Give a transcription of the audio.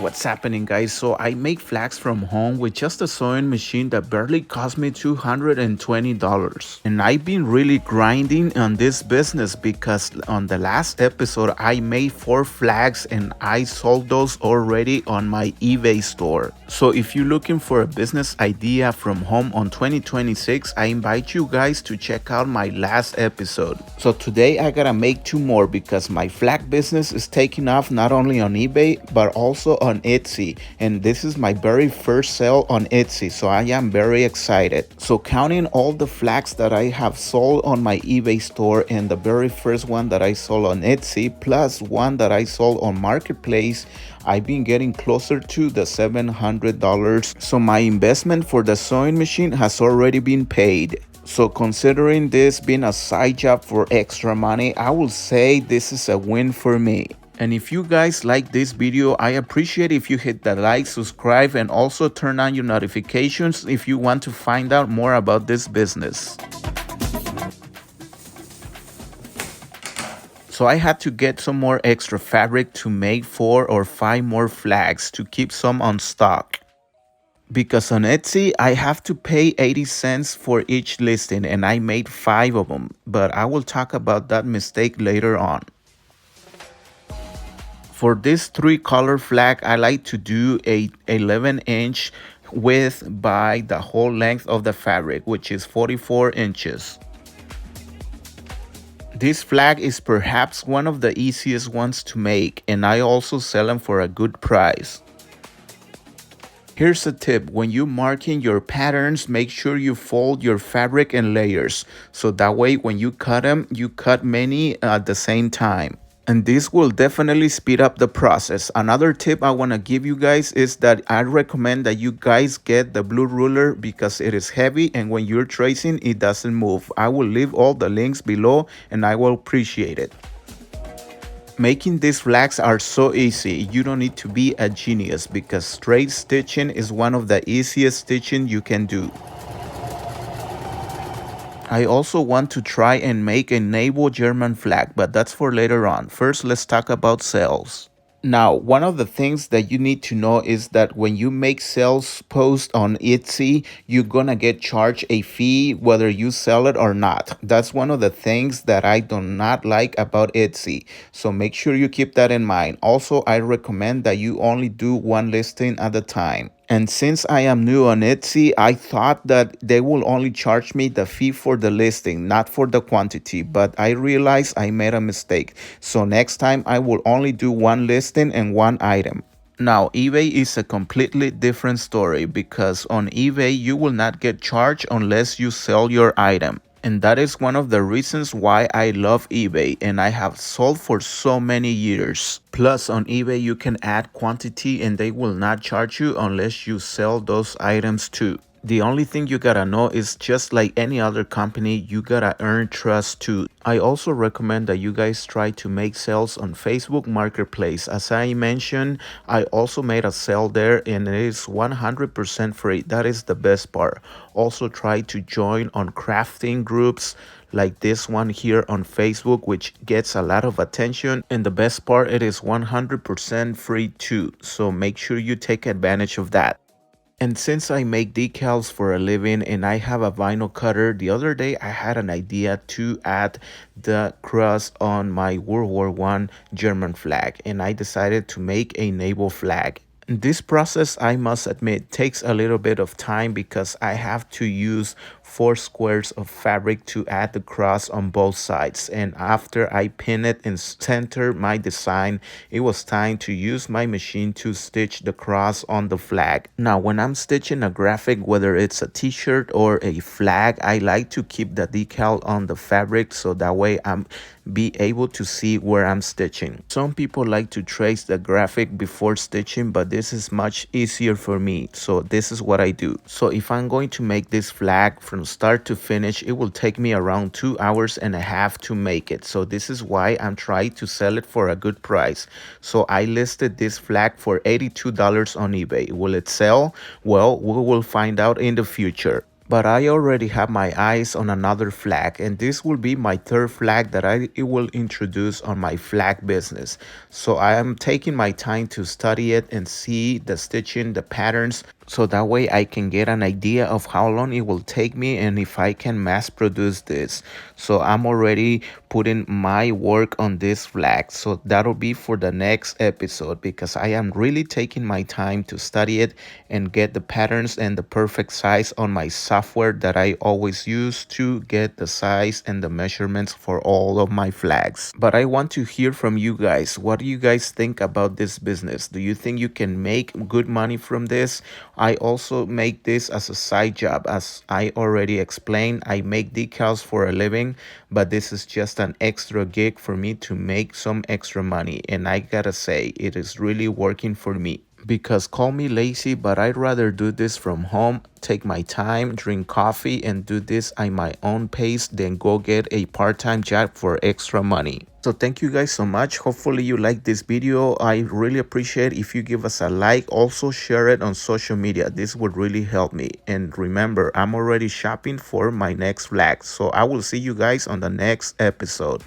what's happening, guys? So I make flags from home with just a sewing machine that barely cost me $220. And I've been really grinding on this business because on the last episode I made 4 flags and I sold those already on my eBay store. So if you're looking for a business idea from home on 2026, I invite you guys to check out my last episode. So today I gotta make 2 more because my flag business is taking off not only on eBay but also on Etsy, and this is my very first sale on Etsy, so I am very excited. So counting all the flags that I have sold on my eBay store and the very first one that I sold on Etsy plus one that I sold on Marketplace, I've been getting closer to the $700. So my investment for the sewing machine has already been paid. So considering this being a side job for extra money, I will say this is a win for me. And if you guys like this video, I appreciate if you hit the like, subscribe, and also turn on your notifications if you want to find out more about this business. So I had to get some more extra fabric to make 4 or 5 more flags to keep some on stock. Because on Etsy, I have to pay 80 cents for each listing and I made 5 of them, but I will talk about that mistake later on. For this 3-color flag, I like to do a 11-inch width by the whole length of the fabric, which is 44 inches. This flag is perhaps one of the easiest ones to make, and I also sell them for a good price. Here's a tip: when you marking your patterns, make sure you fold your fabric in layers, so that way when you cut them, you cut many at the same time. And this will definitely speed up the process. Another tip I want to give you guys is that I recommend that you guys get the blue ruler because it is heavy and when you're tracing it doesn't move. I will leave all the links below and I will appreciate it. Making these flags are so easy. You don't need to be a genius because straight stitching is one of the easiest stitching you can do. I also want to try and make a naval German flag, but that's for later on. First, let's talk about sales. Now, one of the things that you need to know is that when you make sales posts on Etsy, you're gonna get charged a fee whether you sell it or not. That's one of the things that I do not like about Etsy. So make sure you keep that in mind. Also, I recommend that you only do 1 listing at a time. And since I am new on Etsy, I thought that they will only charge me the fee for the listing, not for the quantity. But I realized I made a mistake. So next time I will only do 1 listing and 1 item. Now, eBay is a completely different story because on eBay, you will not get charged unless you sell your item. And that is one of the reasons why I love eBay and I have sold for so many years. Plus on eBay you can add quantity and they will not charge you unless you sell those items too. The only thing you gotta know is just like any other company, you gotta earn trust too. I also recommend that you guys try to make sales on Facebook Marketplace. As I mentioned, I also made a sale there and it is 100% free. That is the best part. Also try to join on crafting groups like this one here on Facebook, which gets a lot of attention. And the best part, it is 100% free too. So make sure you take advantage of that. And since I make decals for a living and I have a vinyl cutter, the other day I had an idea to add the cross on my World War I German flag, and I decided to make a naval flag. This process, I must admit, takes a little bit of time because I have to use 4 squares of fabric to add the cross on both sides. And after I pin it and center my design, it was time to use my machine to stitch the cross on the flag. Now, when I'm stitching a graphic, whether it's a t-shirt or a flag, I like to keep the decal on the fabric so that way I'm be able to see where I'm stitching. Some people like to trace the graphic before stitching, but this is much easier for me, so this is what I do. So if I'm going to make this flag from start to finish, it will take me around 2 hours and a half to make it. So this is why I'm trying to sell it for a good price. So I listed this flag for $82 on eBay. Will it sell? Well, we will find out in the future. But I already have my eyes on another flag, and this will be my third flag that I it will introduce on my flag business. So I am taking my time to study it and see the stitching, the patterns, so that way I can get an idea of how long it will take me and if I can mass produce this. So I'm already putting my work on this flag. So that'll be for the next episode because I am really taking my time to study it and get the patterns and the perfect size on my software that I always use to get the size and the measurements for all of my flags. But I want to hear from you guys. What do you guys think about this business? Do you think you can make good money from this? I also make this as a side job. As I already explained, I make decals for a living, but this is just an extra gig for me to make some extra money. And I gotta say, it is really working for me. Because call me lazy, but I'd rather do this from home, take my time, drink coffee, and do this at my own pace than go get a part-time job for extra money. So thank you guys so much. Hopefully you like this video. I really appreciate if you give us a like. Also share it on social media. This would really help me. And remember, I'm already shopping for my next flag. So I will see you guys on the next episode.